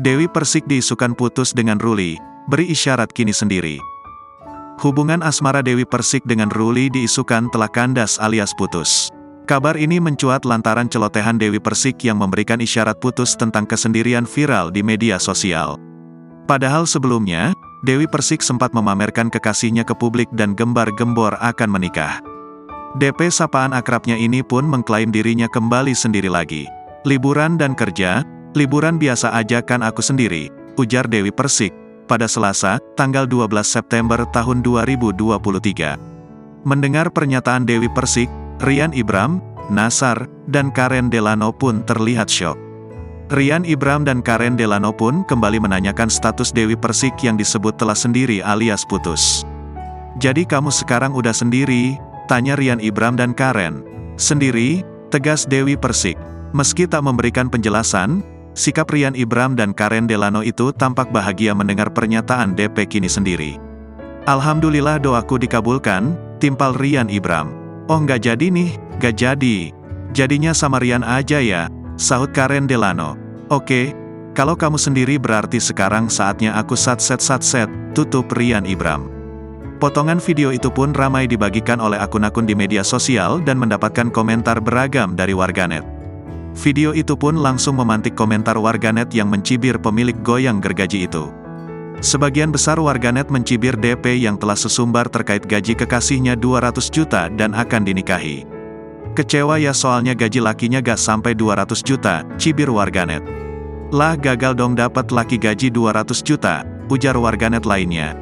Dewi Persik diisukan putus dengan Ruli, beri isyarat kini sendiri. Hubungan asmara Dewi Persik dengan Ruli diisukan telah kandas alias putus. Kabar ini mencuat lantaran celotehan Dewi Persik yang memberikan isyarat putus tentang kesendirian viral di media sosial. Padahal sebelumnya, Dewi Persik sempat memamerkan kekasihnya ke publik dan gembar-gembor akan menikah. DP sapaan akrabnya ini pun mengklaim dirinya kembali sendiri lagi. Liburan dan kerja, liburan biasa aja kan aku sendiri, ujar Dewi Persik, pada Selasa, tanggal 12 September tahun 2023. Mendengar pernyataan Dewi Persik, Rian Ibram, Nasar, dan Karen Delano pun terlihat syok. Rian Ibram dan Karen Delano pun kembali menanyakan status Dewi Persik yang disebut telah sendiri alias putus. "Jadi kamu sekarang udah sendiri?" tanya Rian Ibram dan Karen. "Sendiri," tegas Dewi Persik. Meski tak memberikan penjelasan, sikap Rian Ibram dan Karen Delano itu tampak bahagia mendengar pernyataan DP kini sendiri. "Alhamdulillah doaku dikabulkan," timpal Rian Ibram. "Oh nggak jadi nih, nggak jadi. Jadinya sama Rian aja ya," sahut Karen Delano. "Oke, kalau kamu sendiri berarti sekarang saatnya aku satset, tutup Rian Ibram. Potongan video itu pun ramai dibagikan oleh akun-akun di media sosial dan mendapatkan komentar beragam dari warganet. Video itu pun langsung memantik komentar warganet yang mencibir pemilik goyang gergaji itu. Sebagian besar warganet mencibir DP yang telah sesumbar terkait gaji kekasihnya 200 juta dan akan dinikahi. "Kecewa ya soalnya gaji lakinya gak sampai 200 juta, cibir warganet. "Lah gagal dong dapat laki gaji 200 juta, ujar warganet lainnya.